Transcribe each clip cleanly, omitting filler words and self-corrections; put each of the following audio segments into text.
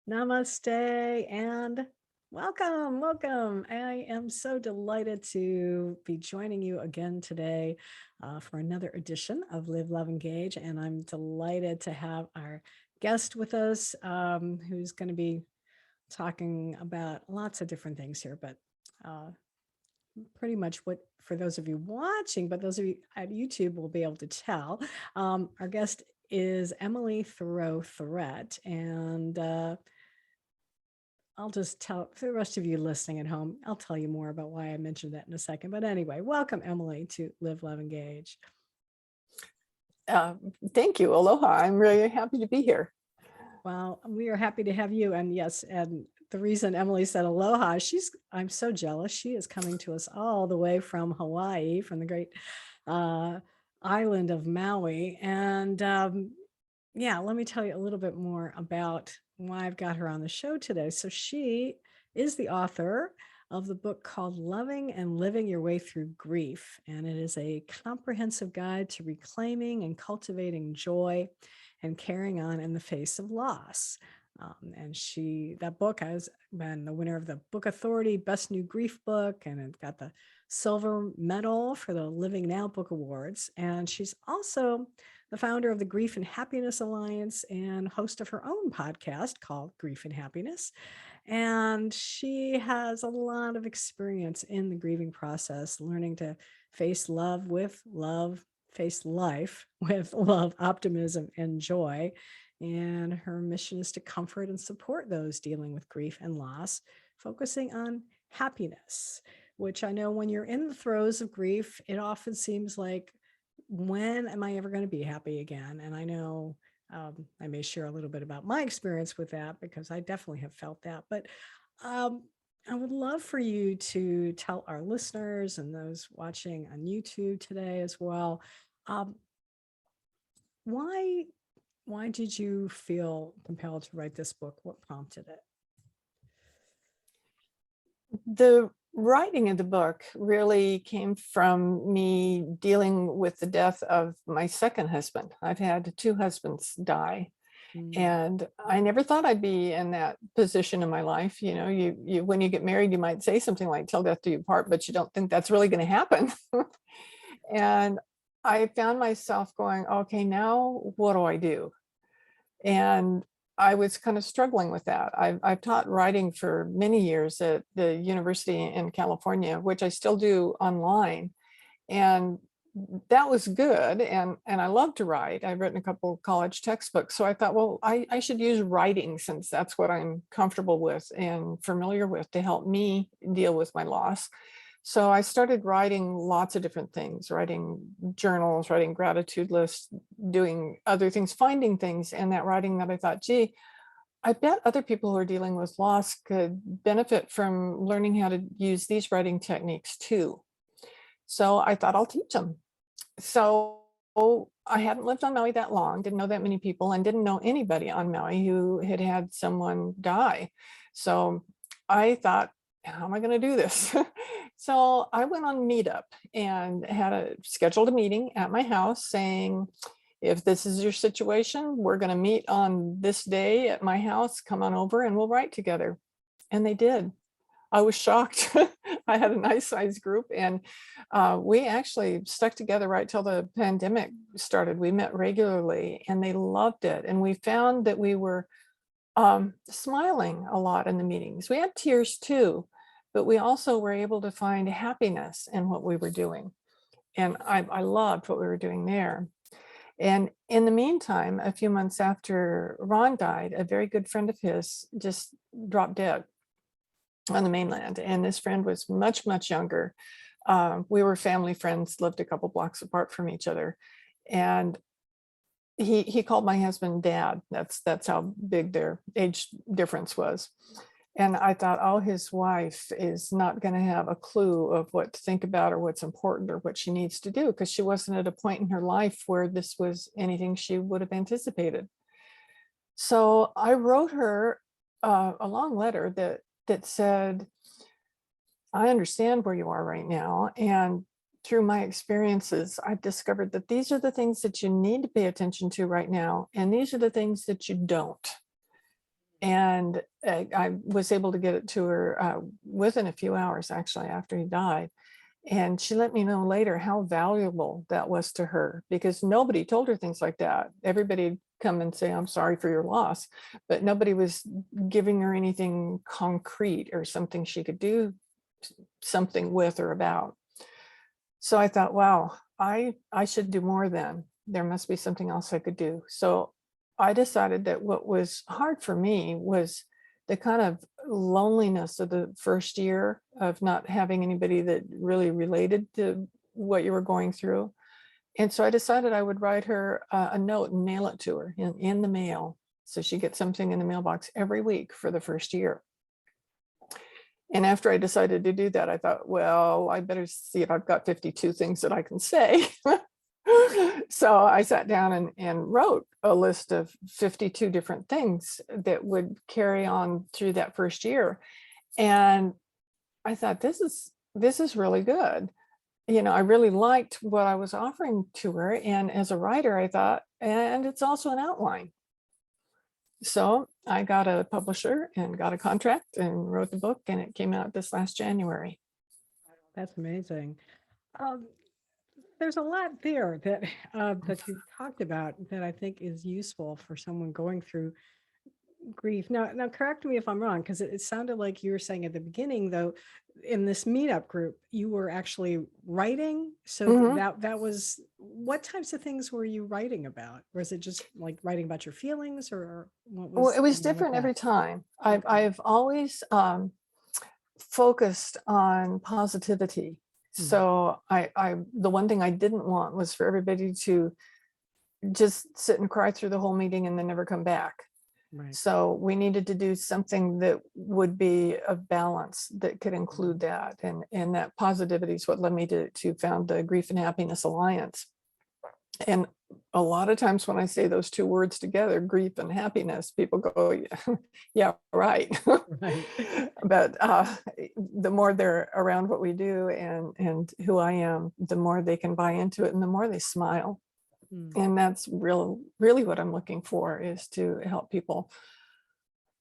Namaste and welcome, welcome. I am so delighted to be joining you again today for another edition of Live, Love, Engage. And I'm delighted to have our guest with us who's going to be talking about lots of different things here, but pretty much what, for those of you watching, but those of you at YouTube will be able to tell, our guest is Emily Thiroux Threatt. And I'll just tell for the rest of you listening at home, I'll tell you more about why I mentioned that in a second. But anyway, welcome, Emily, to Live, Love, Engage. Thank you. Aloha. I'm really happy to be here. Well, we are happy to have you. And yes, and the reason Emily said aloha, I'm so jealous. She is coming to us all the way from Hawaii, from the great island of Maui. And yeah, let me tell you a little bit more about why I've got her on the show today. So she is the author of the book called Loving and Living Your Way Through Grief. And it is a comprehensive guide to reclaiming and cultivating joy and carrying on in the face of loss. And that book has been the winner of the Bookauthority Best New Grief Book, and it got the silver medal for the Living Now Book Awards. And she's also the founder of the Grief and Happiness Alliance and host of her own podcast called Grief and Happiness. And she has a lot of experience in the grieving process, learning to face love with love, face life with love, optimism, and joy. And her mission is to comfort and support those dealing with grief and loss, focusing on happiness, which I know when you're in the throes of grief, it often seems like, when am I ever going to be happy again? And I know I may share a little bit about my experience with that because I definitely have felt that. But I would love for you to tell our listeners and those watching on YouTube today as well, why did you feel compelled to write this book? What prompted it? The writing of the book really came from me dealing with the death of my second husband. I've had two husbands die. And I never thought I'd be in that position in my life. You know, you when you get married, you might say something like "till death do you part," but you don't think that's really going to happen. And I found myself going, okay, now what do I do? And I was kind of struggling with that. I've taught writing for many years at the university in California, which I still do online. And that was good. And I love to write. I've written a couple of college textbooks. So I thought, well, I should use writing, since that's what I'm comfortable with and familiar with, to help me deal with my loss. So I started writing lots of different things, writing journals, writing gratitude lists, doing other things, finding things in that writing that I thought, gee, I bet other people who are dealing with loss could benefit from learning how to use these writing techniques too. So I thought I'll teach them. So I hadn't lived on Maui that long, didn't know that many people, and didn't know anybody on Maui who had had someone die. So I thought, how am I going to do this? So I went on Meetup and scheduled a meeting at my house saying, if this is your situation, we're going to meet on this day at my house, come on over and we'll write together. And they did. I was shocked. I had a nice sized group, and we actually stuck together right till the pandemic started. We met regularly and they loved it. And we found that we were smiling a lot in the meetings. We had tears too, but we also were able to find happiness in what we were doing. And I loved what we were doing there. And in the meantime, a few months after Ron died, a very good friend of his just dropped dead on the mainland. And this friend was much, much younger. We were family friends, lived a couple blocks apart from each other. And he called my husband Dad. That's how big their age difference was. And I thought, oh, his wife is not going to have a clue of what to think about or what's important or what she needs to do, because she wasn't at a point in her life where this was anything she would have anticipated. So I wrote her a long letter that said, I understand where you are right now. And through my experiences, I've discovered that these are the things that you need to pay attention to right now. And these are the things that you don't. And I was able to get it to her within a few hours, actually, after he died. And she let me know later how valuable that was to her, because nobody told her things like that. Everybody'd come and say, I'm sorry for your loss, but nobody was giving her anything concrete or something she could do something with or about. So I thought, wow, I should do more then. There must be something else I could do. So I decided that what was hard for me was the kind of loneliness of the first year of not having anybody that really related to what you were going through. And so I decided I would write her a note and mail it to her in the mail. So she gets something in the mailbox every week for the first year. And after I decided to do that, I thought, well, I better see if I've got 52 things that I can say. So I sat down and wrote a list of 52 different things that would carry on through that first year. And I thought, this is really good. I really liked what I was offering to her. And as a writer, I thought, and it's also an outline. So I got a publisher and got a contract and wrote the book, and it came out this last January. That's amazing. Um, there's a lot there that that you talked about that I think is useful for someone going through grief. Now, correct me if I'm wrong, because it sounded like you were saying at the beginning, though, in this meetup group, you were actually writing. So Mhm. that was, what types of things were you writing about? Was it just like writing about your feelings, or what Well, was it was going on with different that? every time. I've Okay. I've always focused on positivity. Hmm. So the one thing I didn't want was for everybody to just sit and cry through the whole meeting and then never come back. Right. So we needed to do something that would be of balance that could include that. And that positivity is what led me to found the Grief and Happiness Alliance. And a lot of times when I say those two words together, grief and happiness, people go, yeah, yeah, right. Right. But the more they're around what we do and who I am, the more they can buy into it and the more they smile. Hmm. And that's really what I'm looking for, is to help people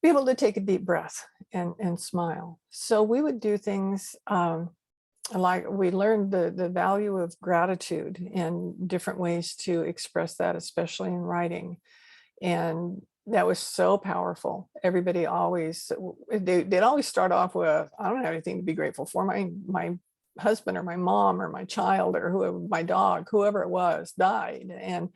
be able to take a deep breath and smile. So we would do things like we learned the value of gratitude and different ways to express that, especially in writing. And that was so powerful. Everybody always, they'd always start off with, I don't have anything to be grateful for. My husband or my mom or my child or whoever, my dog, whoever it was, died. And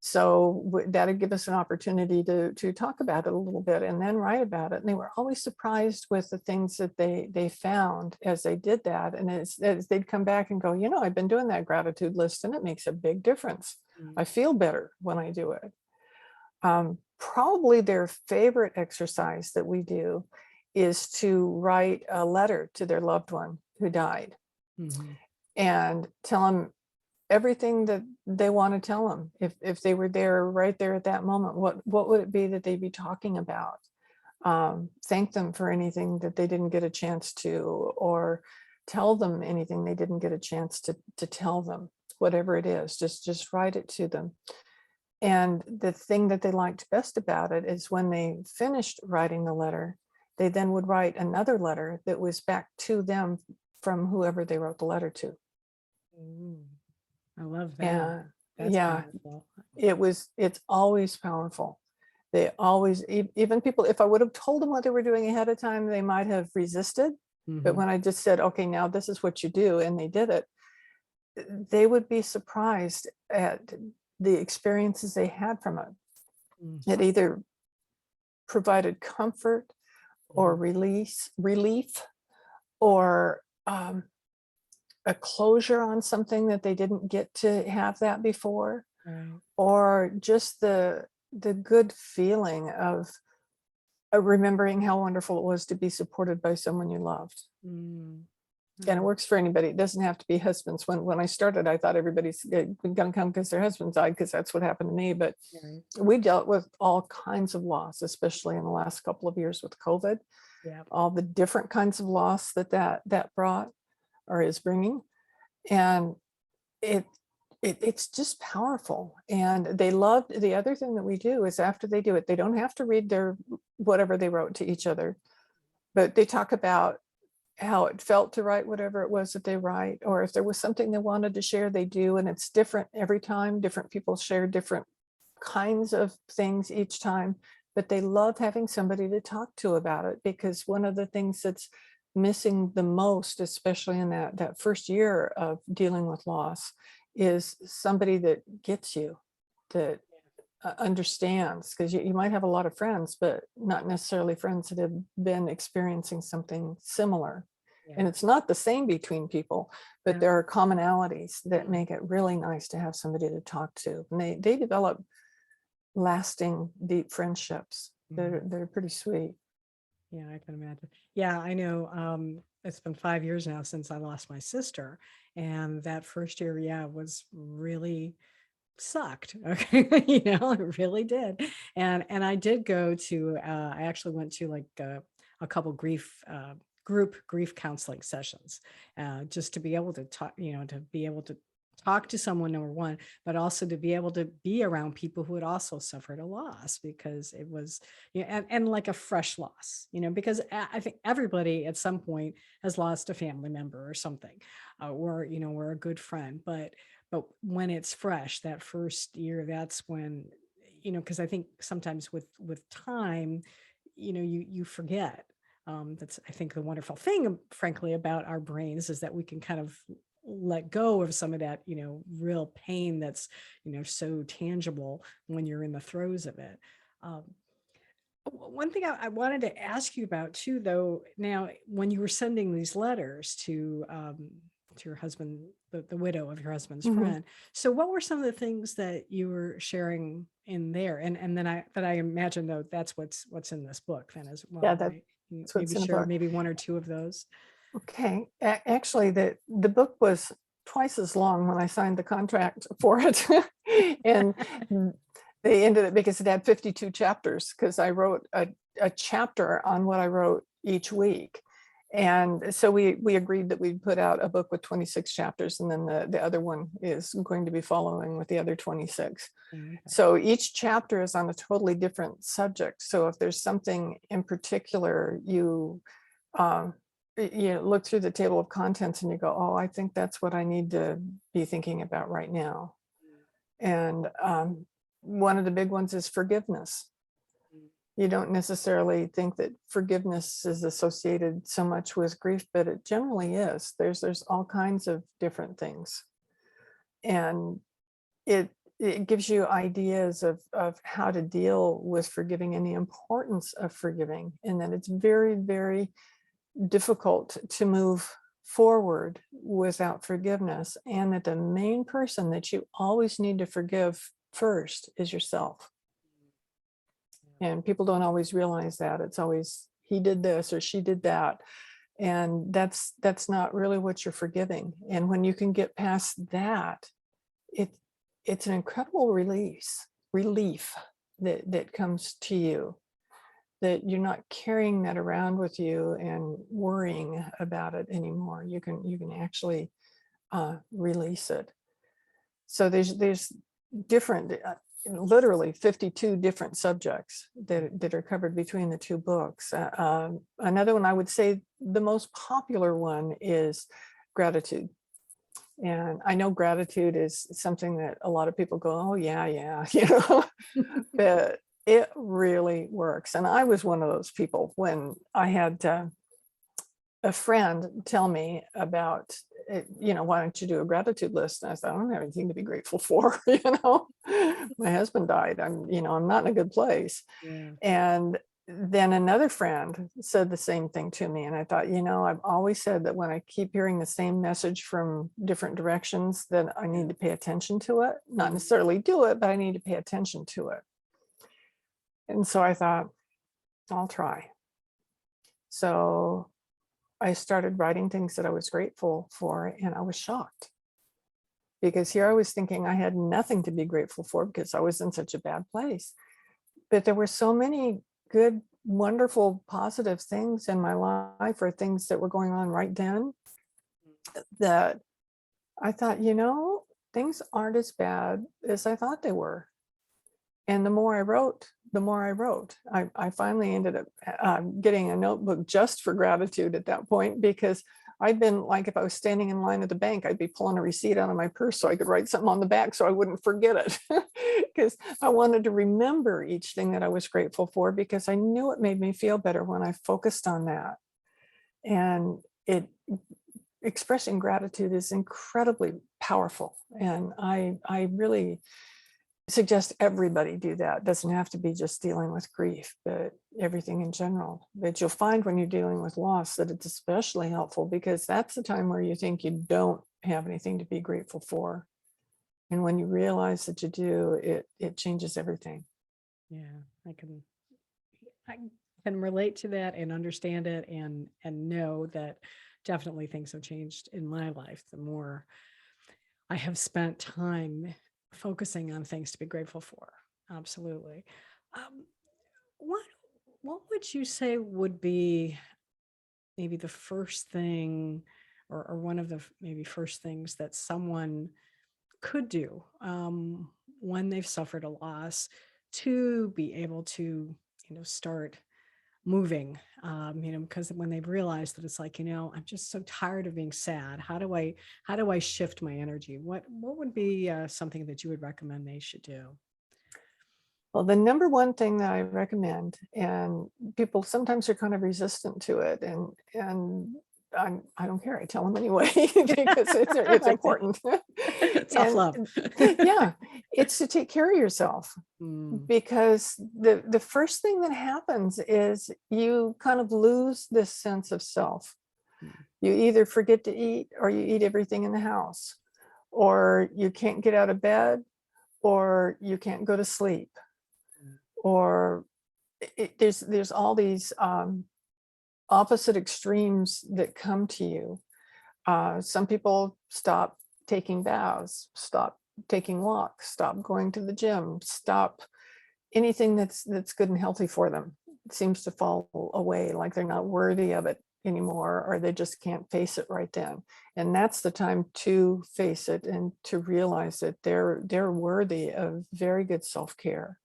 so that'd give us an opportunity to talk about it a little bit and then write about it. And they were always surprised with the things that they found as they did that. And as they'd come back and go, I've been doing that gratitude list and it makes a big difference. Hmm. I feel better when I do it. Probably their favorite exercise that we do is to write a letter to their loved one who died Hmm. and tell them everything that they want to tell them. If they were there right there at that moment, what would it be that they'd be talking about? Thank them for anything that they didn't get a chance to, or tell them anything they didn't get a chance to tell them. Whatever it is, just write it to them. And the thing that they liked best about it is when they finished writing the letter, they then would write another letter that was back to them from whoever they wrote the letter to. Ooh, I love that. And That's yeah, powerful. it's always powerful. They always, even people, if I would have told them what they were doing ahead of time, they might have resisted. But Hmm. when I just said, okay, now this is what you do, and they did it, they would be surprised at the experiences they had from it. It either provided comfort or Hmm. relief, or a closure on something that they didn't get to have that before, Right. or just the good feeling of remembering how wonderful it was to be supported by someone you loved. Mm. And it Oh, works for anybody. It doesn't have to be husbands. When I started, I thought everybody's going to come because their husbands died, because that's what happened to me. But right. we dealt with all kinds of loss, especially in the last couple of years with COVID, Yeah. all the different kinds of loss that brought or is bringing. And it, it's just powerful. And they loved, the other thing that we do is after they do it, they don't have to read their whatever they wrote to each other. But they talk about how it felt to write whatever it was that they write, or if there was something they wanted to share, they do. And it's different every time. Different people share different kinds of things each time, but they love having somebody to talk to about it, because one of the things that's missing the most, especially in that first year of dealing with loss, is somebody that gets you, that understands, because you might have a lot of friends, but not necessarily friends that have been experiencing something similar. And Yeah. it's not the same between people, but Yeah. there are commonalities that make it really nice to have somebody to talk to. And they develop lasting, deep friendships that Mhm. are pretty sweet. Yeah, I can imagine. Yeah, I know. It's been 5 years now since I lost my sister, and that first year, yeah, was really sucked. Okay, it really did. And I did go to. I actually went to like a couple group grief counseling sessions, just to be able to talk. To be able to talk to someone, number one, but also to be able to be around people who had also suffered a loss, because it was, and like a fresh loss, because I think everybody at some point has lost a family member or something, or a good friend, but when it's fresh, that first year, that's when, because I think sometimes with time, you forget. That's, I think, the wonderful thing, frankly, about our brains, is that we can kind of let go of some of that, real pain that's, so tangible when you're in the throes of it. Um, One thing I wanted to ask you about too, though, now, when you were sending these letters to your husband, the widow of your husband's Mhm. friend, so what were some of the things that you were sharing in there? And then I imagine, though, that's what's in this book then as Yeah, well, right? Can you that's what's maybe in a share book. maybe one or two of those? Okay. Actually, the book was twice as long when I signed the contract for it. And they ended it because it had 52 chapters, because I wrote a chapter on what I wrote each week. And so we agreed that we'd put out a book with 26 chapters, and then the other one is going to be following with the other 26. Okay. So each chapter is on a totally different subject. So if there's something in particular um, you look through the table of contents and you go, oh, I think that's what I need to be thinking about right now. And one of the big ones is forgiveness. You don't necessarily think that forgiveness is associated so much with grief, but it generally is. There's all kinds of different things. And it gives you ideas of how to deal with forgiving and the importance of forgiving, and that it's very, very difficult to move forward without forgiveness, and that the main person that you always need to forgive first is yourself. And people don't always realize that. It's always, he did this or she did that, and that's not really what you're forgiving. And when you can get past that, it it's an incredible relief that comes to you, that you're not carrying that around with you and worrying about it anymore. You can actually release it. So there's different, literally 52 different subjects that are covered between the two books. Another one, I would say the most popular one, is gratitude. And I know gratitude is something that a lot of people go, oh yeah, yeah, but it really works. And I was one of those people when I had a friend tell me about it, why don't you do a gratitude list? And I said, I don't have anything to be grateful for. My husband died. I'm not in a good place. Yeah. And then another friend said the same thing to me. And I thought, I've always said that when I keep hearing the same message from different directions, then I need to pay attention to it, not necessarily do it, but I need to pay attention to it. And so I thought, I'll try. So I started writing things that I was grateful for, and I was shocked, because here I was thinking I had nothing to be grateful for because I was in such a bad place. But there were so many good, wonderful, positive things in my life, or things that were going on right then, that I thought, things aren't as bad as I thought they were. And the more I wrote, the more I wrote. I finally ended up getting a notebook just for gratitude at that point, because I'd been like, if I was standing in line at the bank, I'd be pulling a receipt out of my purse so I could write something on the back so I wouldn't forget it. Because I wanted to remember each thing that I was grateful for, because I knew it made me feel better when I focused on that. And expressing gratitude is incredibly powerful. And I really suggest everybody do that. It doesn't have to be just dealing with grief, but everything in general. But you'll find when you're dealing with loss that it's especially helpful, because that's the time where you think you don't have anything to be grateful for. And when you realize that you do, it changes everything. Yeah, I can relate to that and understand it, and know that definitely things have changed in my life the more I have spent time focusing on things to be grateful for. Absolutely. Um, what what would you say would be maybe the first thing, or one of the maybe first things that someone could do when they've suffered a loss, to be able to, start moving, because when they've realized that it's like, I'm just so tired of being sad. How do I shift my energy? What would be something that you would recommend they should do? Well, the number one thing that I recommend, and people sometimes are kind of resistant to it, and I don't care. I tell them anyway because it's Right. important. And Self-love. yeah, it's to take care of yourself, Mm, because the first thing that happens is you kind of lose this sense of self. mm, You either forget to eat, or you eat everything in the house, or you can't get out of bed, or you can't go to sleep, mm, or there's all these opposite extremes that come to you. Some people stop taking baths, stop taking walks, stop going to the gym, stop anything that's good and healthy for them. It seems to fall away, like they're not worthy of it anymore, or they just can't face it right then. And that's the time to face it and to realize that they're worthy of very good self-care.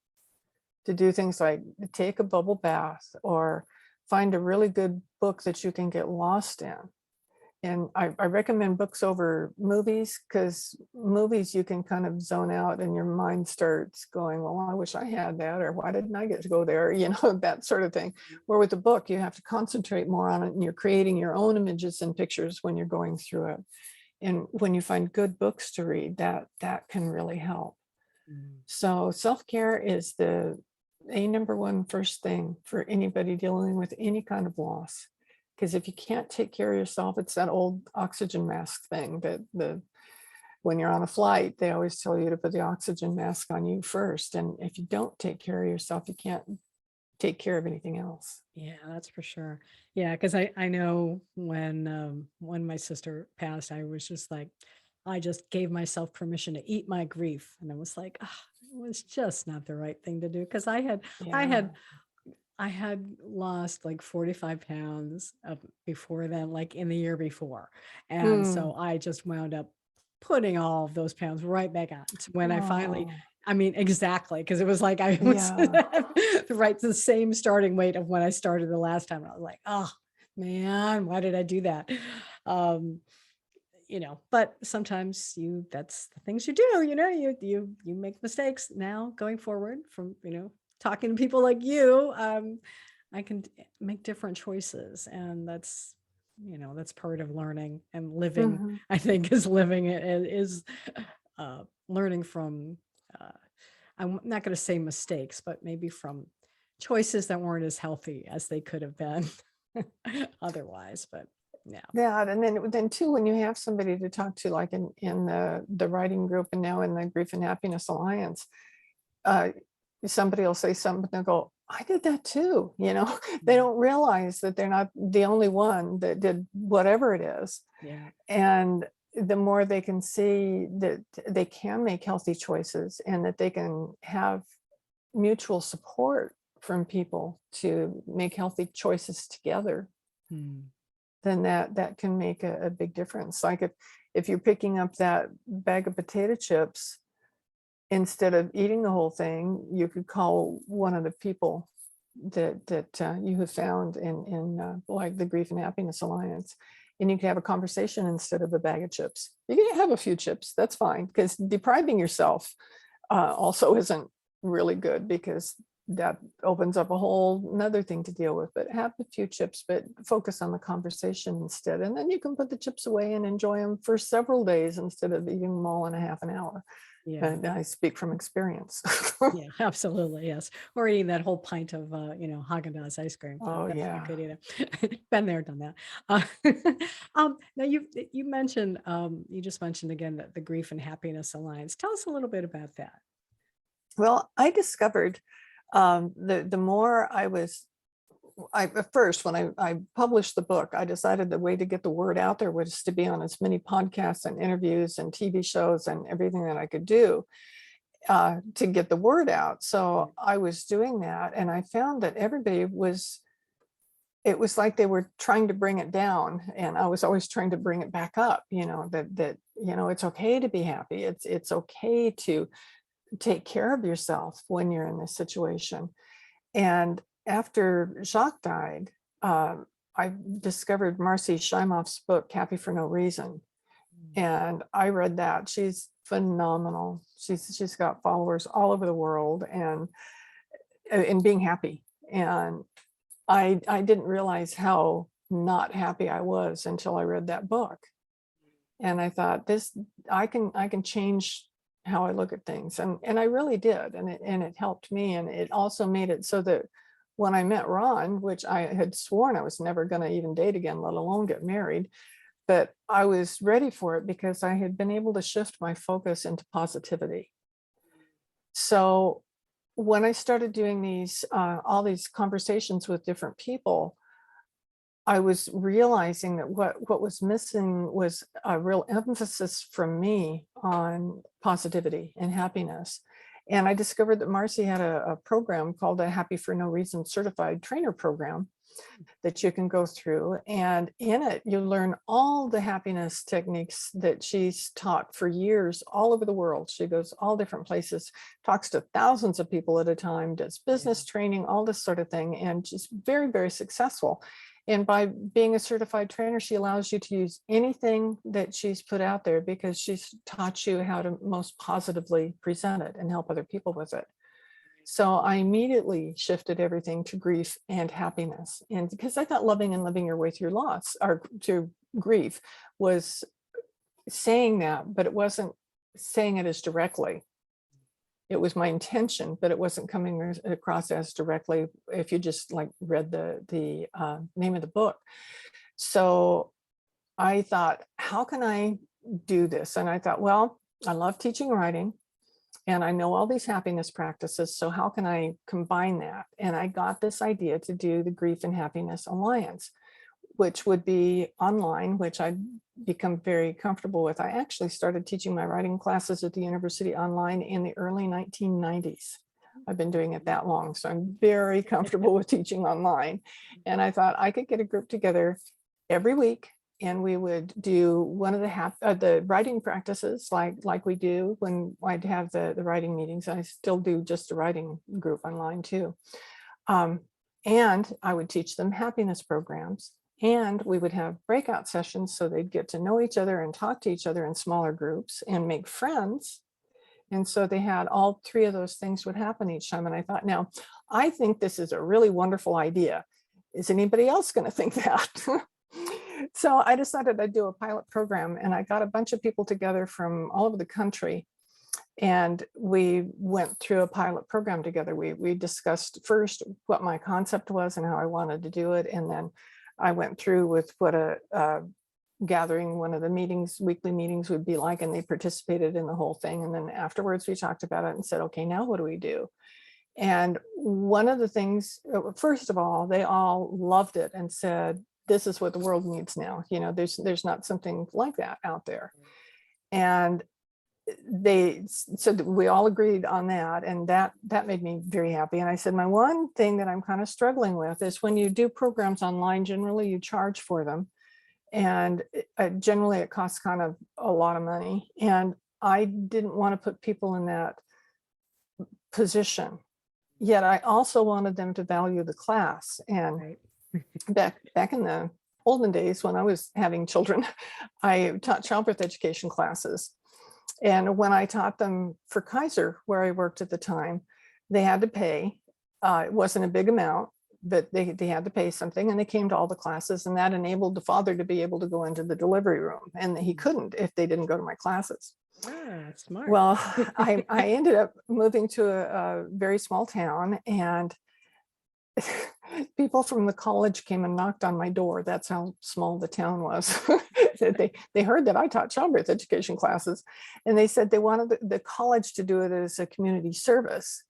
To do things like take a bubble bath, or find a really good book that you can get lost in. And I recommend books over movies, because movies you can kind of zone out and your mind starts going, well, I wish I had that, or why didn't I get to go there? That sort of thing. Where with the book, you have to concentrate more on it, and you're creating your own images and pictures when you're going through it. And when you find good books to read, that can really help. mm. So self-care is the number one first thing for anybody dealing with any kind of loss. Because if you can't take care of yourself, it's that old oxygen mask thing that when you're on a flight, they always tell you to put the oxygen mask on you first. And if you don't take care of yourself, you can't take care of anything else. Yeah, that's for sure. Yeah, because I know when my sister passed, I was just like, I just gave myself permission to eat my grief, and I was like, "Ah, it was just not the right thing to do," because I Yeah. had I had lost like 45 pounds before then, like in the year before. And Mm. so I just wound up putting all of those pounds right back on when I finally, Oh, I mean, exactly. Cause it was like I was yeah. right the same starting weight of when I started the last time. I was like, oh man, why did I do that? Um, but sometimes that's the things you do, you make mistakes. Now going forward from, talking to people like you, I can make different choices, and that's part of learning and living. Mhm. I think is living it is learning from, uh, I'm not going to say mistakes, but maybe from choices that weren't as healthy as they could have been otherwise. But yeah. Yeah, and then too, when you have somebody to talk to, like in the writing group, and now in the Grief and Happiness Alliance, uh, somebody will say something, they'll go, I did that too. They Mm, don't realize that they're not the only one that did whatever it is. yeah. And the more they can see that they can make healthy choices, and that they can have mutual support from people to make healthy choices together, Mm, then that can make a big difference. Like if you're picking up that bag of potato chips, instead of eating the whole thing, you could call one of the people that you have found in like the Grief and Happiness Alliance, and you can have a conversation instead of a bag of chips. You can have a few chips, that's fine, because depriving yourself also isn't really good, because that opens up a whole another thing to deal with. But have a few chips, but focus on the conversation instead, and then you can put the chips away and enjoy them for several days instead of eating them all in a half an hour. Yeah. And I speak from experience. Yeah, absolutely. Yes. Or eating that whole pint of, Haagen-Dazs ice cream. Oh That's yeah. not good either. Been there, done that. Uh, now you mentioned, you just mentioned again that the Grief and Happiness Alliance. Tell us a little bit about that. Well, I discovered the more at first, when I published the book, I decided the way to get the word out there was to be on as many podcasts and interviews and TV shows and everything that I could do to get the word out. So I was doing that, and I found that it was like they were trying to bring it down, and I was always trying to bring it back up, that it's okay to be happy. It's okay to take care of yourself when you're in this situation. And after Jacques died, I discovered Marcy Shimoff's book, Happy for No Reason. And I read that. She's phenomenal. She's got followers all over the world, and in being happy. And I didn't realize how not happy I was until I read that book. And I thought, I can change how I look at things. And I really did. And it helped me. And it also made it so that when I met Ron, which I had sworn I was never going to even date again, let alone get married, but I was ready for it because I had been able to shift my focus into positivity. So when I started doing all these conversations with different people, I was realizing that what was missing was a real emphasis from me on positivity and happiness. And I discovered that Marcy had a program called a Happy for No Reason Certified Trainer Program that you can go through. And in it, you learn all the happiness techniques that she's taught for years all over the world. She goes all different places, talks to thousands of people at a time, does business training, all this sort of thing. And she's very, very successful. And by being a certified trainer, she allows you to use anything that she's put out there because she's taught you how to most positively present it and help other people with it. So I immediately shifted everything to grief and happiness. And because I thought loving and living your way through loss or through grief was saying that, but it wasn't saying it as directly. It was my intention, but it wasn't coming across as directly if you just like read the name of the book. So I thought, how can I do this? And I thought, well, I love teaching writing and I know all these happiness practices. So how can I combine that? And I got this idea to do the Grief and Happiness Alliance, which would be online, which I'd become very comfortable with. I actually started teaching my writing classes at the university online in the early 1990s. I've been doing it that long, so I'm very comfortable with teaching online. And I thought I could get a group together every week, and we would do one of the writing practices like we do when I'd have the writing meetings. I still do just a writing group online too. And I would teach them happiness programs. And we would have breakout sessions so they'd get to know each other and talk to each other in smaller groups and make friends. And so they had all three of those things would happen each time. And I thought, now, I think this is a really wonderful idea. Is anybody else going to think that? So I decided I'd do a pilot program, and I got a bunch of people together from all over the country. And we went through a pilot program together. We discussed first what my concept was and how I wanted to do it. And then I went through with what a gathering, one of the meetings, weekly meetings would be like, and they participated in the whole thing. And then afterwards we talked about it and said, okay, now what do we do? And one of the things, first of all, they all loved it and said, this is what the world needs now. There's not something like that out there. And so we all agreed on that, and that made me very happy. And I said, my one thing that I'm kind of struggling with is when you do programs online, generally you charge for them, and generally it costs kind of a lot of money, and I didn't want to put people in that position. Yet I also wanted them to value the class. And Right. back in the olden days when I was having children, I taught childbirth education classes. And when I taught them for Kaiser, where I worked at the time, they had to pay. It wasn't a big amount, but they had to pay something, and they came to all the classes, and that enabled the father to be able to go into the delivery room, and he couldn't if they didn't go to my classes. Ah, smart. Well, I ended up moving to a very small town, and people from the college came and knocked on my door. That's how small the town was. They heard that I taught childbirth education classes, and they said they wanted the college to do it as a community service.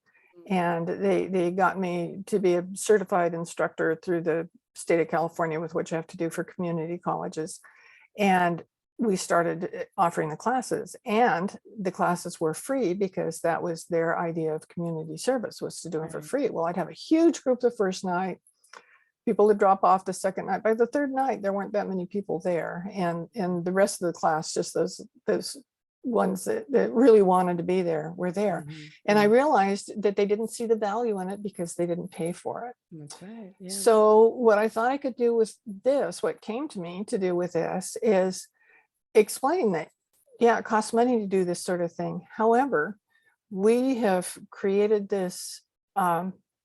And they got me to be a certified instructor through the state of California, with which I have to do for community colleges. And we started offering the classes, and the classes were free because that was their idea of community service, was to do it for Right. free. Well, I'd have a huge group the first night. People would drop off the second night. By the third night, there weren't that many people there. And the rest of the class, just those ones that really wanted to be there were there. Mhm. And I Yeah, realized that they didn't see the value in it because they didn't pay for it. that's right. Yeah. So what I thought I could do with this, what came to me to do with this, is explain that, yeah, it costs money to do this sort of thing. However, we have created this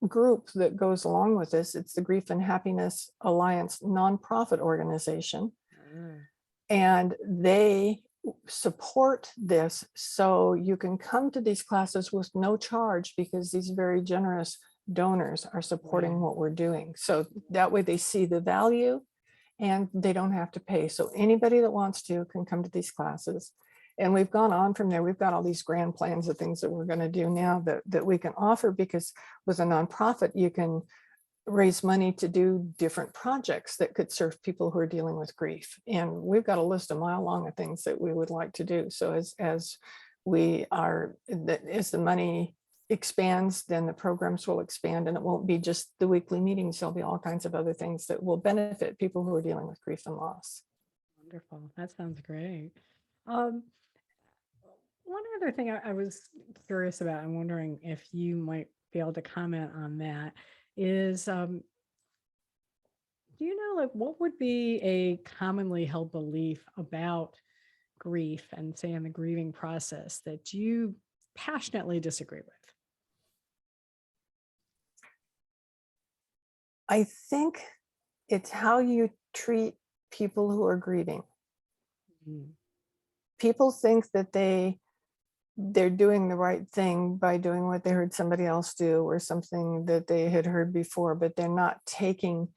group that goes along with this. It's the Grief and Happiness Alliance nonprofit organization. Ah, And they support this. So you can come to these classes with no charge because these very generous donors are supporting right. what we're doing. So that way they see the value and they don't have to pay. So anybody that wants to can come to these classes. And we've gone on from there. We've got all these grand plans of things that we're going to do now that we can offer, because with a nonprofit, you can raise money to do different projects that could serve people who are dealing with grief. And we've got a list a mile long of things that we would like to do. So as the money expands, then the programs will expand, and it won't be just the weekly meetings. There'll be all kinds of other things that will benefit people who are dealing with grief and loss. Wonderful. That sounds great. Um, one other thing I was curious about, I'm wondering if you might be able to comment on that, is do you know, like, what would be a commonly held belief about grief and, say, in the grieving process that you passionately disagree with? I think it's how you treat people who are grieving. Mm, People think that they're doing the right thing by doing what they heard somebody else do, or something that they had heard before, but they're not taking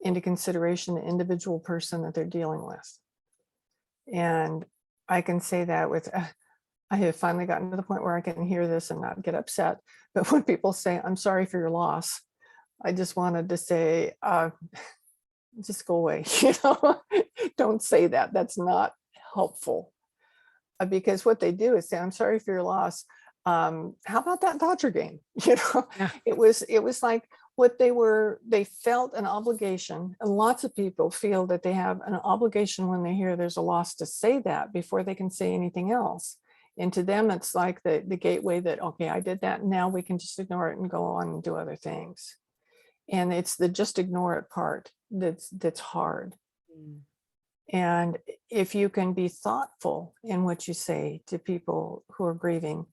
into consideration the individual person that they're dealing with. And I can say that with, I have finally gotten to the point where I can hear this and not get upset. But when people say, "I'm sorry for your loss," I just wanted to say, just go away. Don't say that. That's not helpful. Because what they do is say, "I'm sorry for your loss. How about that Dodger game?" yeah. It was like they felt an obligation, and lots of people feel that they have an obligation when they hear there's a loss to say that before they can say anything else. And to them, it's like the gateway that, okay, I did that. Now we can just ignore it and go on and do other things. And it's the just ignore it part that's hard. Mm, And if you can be thoughtful in what you say to people who are grieving,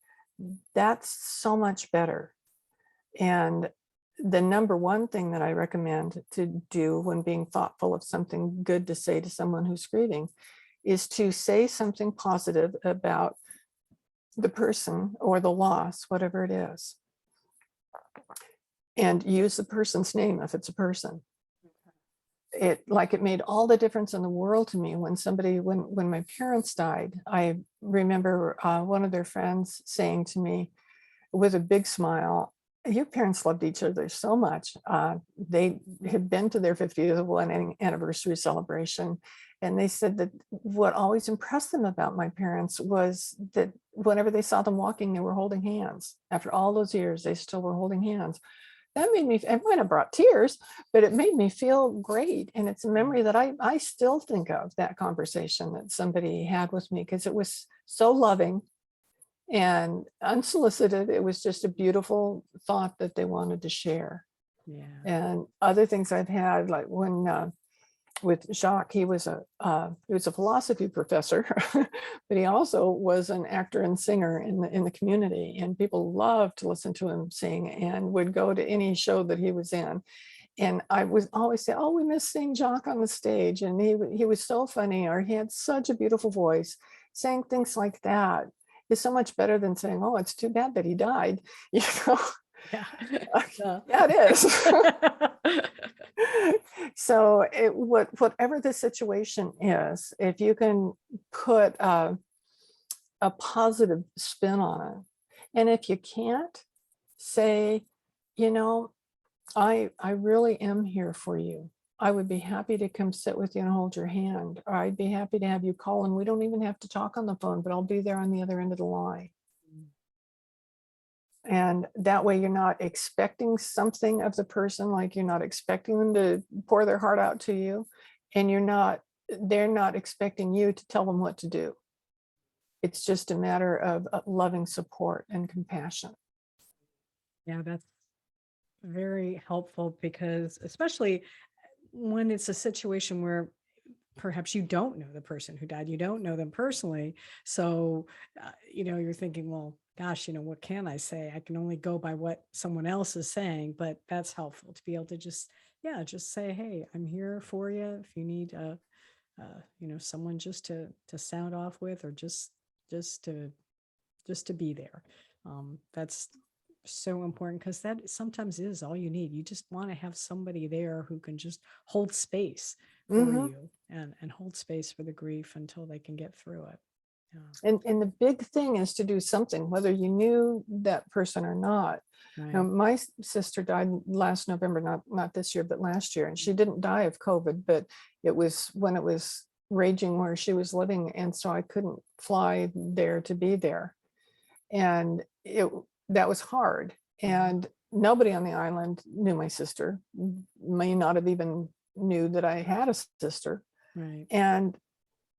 that's so much better. And the number one thing that I recommend to do when being thoughtful of something good to say to someone who's grieving is to say something positive about the person or the loss, whatever it is, and use the person's name if it's a person. It made all the difference in the world to me when my parents died. I remember one of their friends saying to me with a big smile, "Your parents loved each other so much." They had been to their 50th wedding anniversary celebration, and they said that what always impressed them about my parents was that whenever they saw them walking, they were holding hands. After all those years, they still were holding hands. That made me, it might have brought tears, but it made me feel great. And it's a memory that I still think of, that conversation that somebody had with me, because it was so loving And unsolicited, it was just a beautiful thought that they wanted to share. Yeah. And other things I've had, like when with Jacques, he was a philosophy professor, but he also was an actor and singer in the community, and people loved to listen to him sing and would go to any show that he was in. And I would always say, "Oh, we miss seeing Jacques on the stage," and he was so funny, or he had such a beautiful voice. Saying things like that is so much better than saying, "Oh, it's too bad that he died." You know, Yeah. No. yeah, it is. So whatever the situation is, if you can put a positive spin on it, and if you can't, say, you know, I really am here for you. I would be happy to come sit with you and hold your hand, or I'd be happy to have you call, and we don't even have to talk on the phone, but I'll be there on the other end of the line. And that way you're not expecting something of the person, like you're not expecting them to pour their heart out to you, and they're not expecting you to tell them what to do. It's just a matter of loving support and compassion. Yeah, that's very helpful, because especially when it's a situation where perhaps you don't know the person who died, you don't know them personally. So, you're thinking, well, gosh, what can I say? I can only go by what someone else is saying, but that's helpful to be able to just, yeah, just say, hey, I'm here for you. If you need, someone just to sound off with, or just to be there. That's so important, because that sometimes is all you need. You just want to have somebody there who can just hold space for Hmm. you, and hold space for the grief until they can get through it. Yeah. And the big thing is to do something, whether you knew that person or not. Now, Right. my sister died last November, not this year, but last year, and she didn't die of COVID, but it was when it was raging where she was living, and so I couldn't fly there to be there, and that was hard. Mhm. And nobody on the island knew my sister, may not have even knew that I had a sister, Right. and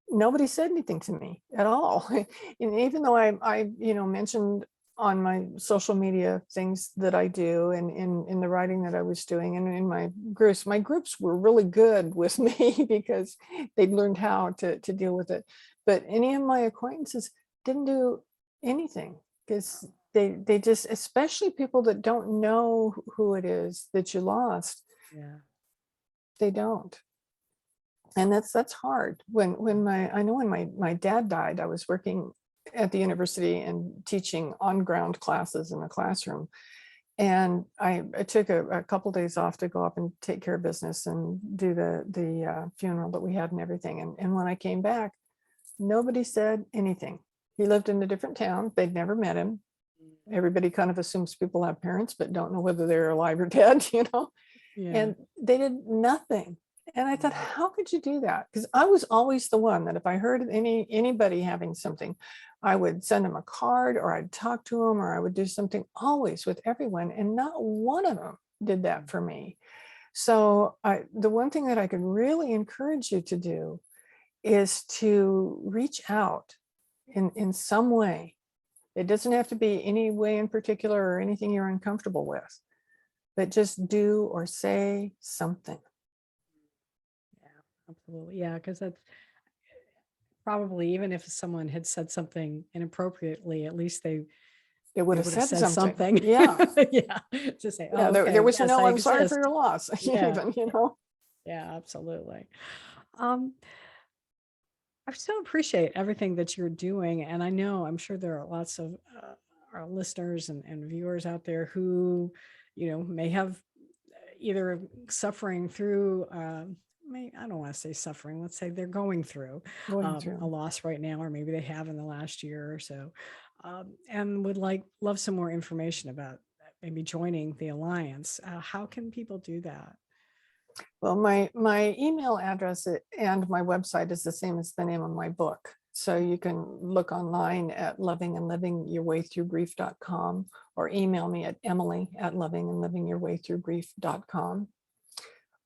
nobody said anything to me at all. And even though I mentioned on my social media things that I do, and in the writing that I was doing, and in my groups were really good with me because they'd learned how to deal with it. But any of my acquaintances didn't do anything, because they just, especially people that don't know who it is that you lost, Yeah. they don't. And that's hard. When my dad died, I was working at the university and teaching on ground classes in the classroom, and I took a couple days off to go up and take care of business and do the funeral that we had and everything. And when I came back, nobody said anything. He lived in a different town. They'd never met him. Everybody kind of assumes people have parents but don't know whether they're alive or dead, you know. Yeah. And they did nothing. And I thought, how could you do that? Because I was always the one that if I heard anybody having something, I would send them a card, or I'd talk to them, or I would do something, always with everyone. And not one of them did that for me. So the one thing that I could really encourage you to do is to reach out in some way. It doesn't have to be any way in particular or anything you're uncomfortable with, but just do or say something. Yeah, absolutely. Yeah, because that's probably, even if someone had said something inappropriately, at least they It would they have would have said said something. something. Yeah. Yeah, to say, Yeah. oh, There okay, was yes, no, I I'm sorry for exist. your loss, Yeah. even, Yeah. Yeah, absolutely. Um, I so appreciate everything that you're doing. And I know, I'm sure there are lots of our listeners and viewers out there who, may have either suffering through, I don't want to say suffering, let's say they're going through going a through. loss right now, or maybe they have in the last year or so, and would love some more information about maybe joining the Alliance. How can people do that? Well, my email address and my website is the same as the name of my book. So you can look online at lovingandlivingyourwaythroughgrief.com, or email me at emily@lovingandlivingyourwaythroughgrief.com,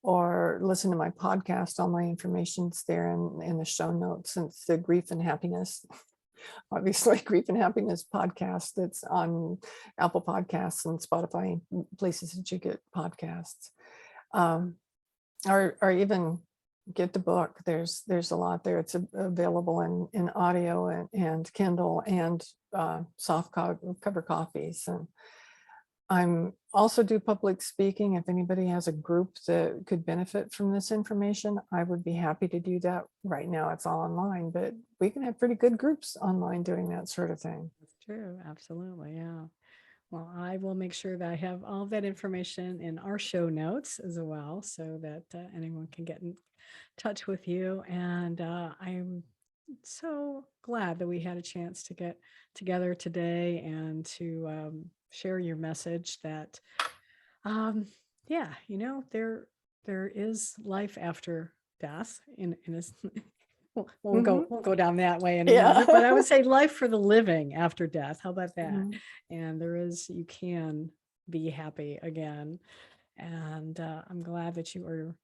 or listen to my podcast. All my information's there in the show notes, and it's the grief and happiness. obviously, Grief and Happiness podcast that's on Apple Podcasts and Spotify, places that you get podcasts. Or even get the book. There's a lot there. It's available in audio and Kindle and soft cover copies. And I'm also do public speaking. If anybody has a group that could benefit from this information, I would be happy to do that. Right now it's all online, but we can have pretty good groups online doing that sort of thing. That's true. Absolutely. Yeah. Well, I will make sure that I have all of that information in our show notes as well, so that anyone can get in touch with you. And I'm so glad that we had a chance to get together today and to share your message that, yeah, there is life after death in a, won't go down that way in a Yeah. moment, but I would say life for the living after death. How about that? Mhm. And you can be happy again. And I'm glad that you are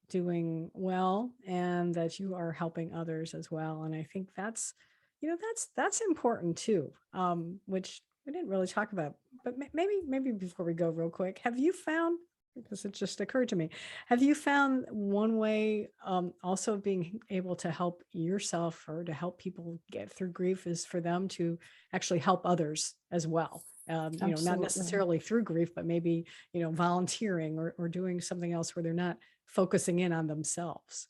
doing well and that you are helping others as well. And I think that's important too, which we didn't really talk about, but maybe before we go real quick, have you found, because it just occurred to me, have you found one way also being able to help yourself or to help people get through grief is for them to actually help others as well? Not Absolutely. necessarily through grief, but maybe, volunteering or doing something else where they're not focusing in on themselves.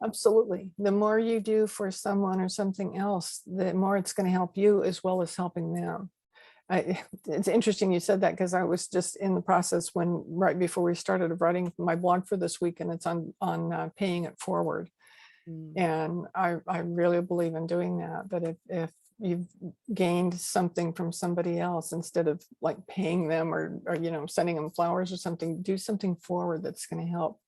Absolutely. The more you do for someone or something else, the more it's going to help you as well as helping them. It's interesting you said that, because I was just in the process right before we started of writing my blog for this week, and it's on paying it forward. And I really believe in doing that, that if you've gained something from somebody else, instead of like paying them or sending them flowers or something, do something forward that's going to help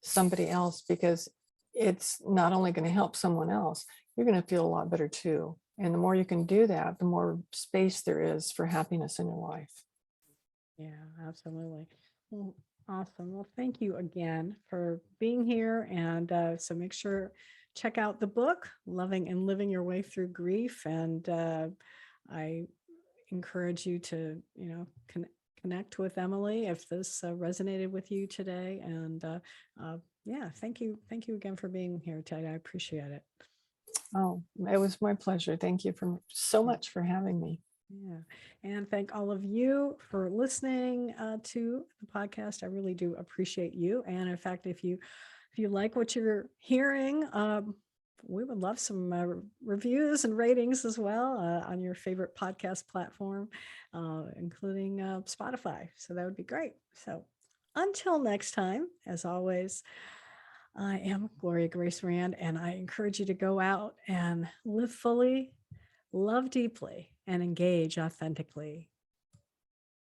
somebody else, because it's not only going to help someone else, you're going to feel a lot better too. And the more you can do that, the more space there is for happiness in your life. Yeah, absolutely. Well, awesome. Well, thank you again for being here. And so make sure, check out the book, Loving and Living Your Way Through Grief. And I encourage you to, connect with Emily if this resonated with you today. And yeah, thank you. Thank you again for being here, Ted. I appreciate it. Oh, it was my pleasure. Thank you so much for having me. Yeah. And thank all of you for listening to the podcast. I really do appreciate you. And in fact, if you like what you're hearing, we would love some reviews and ratings as well on your favorite podcast platform, including Spotify. So that would be great. So until next time, as always, I am Gloria Grace Rand, and I encourage you to go out and live fully, love deeply, and engage authentically.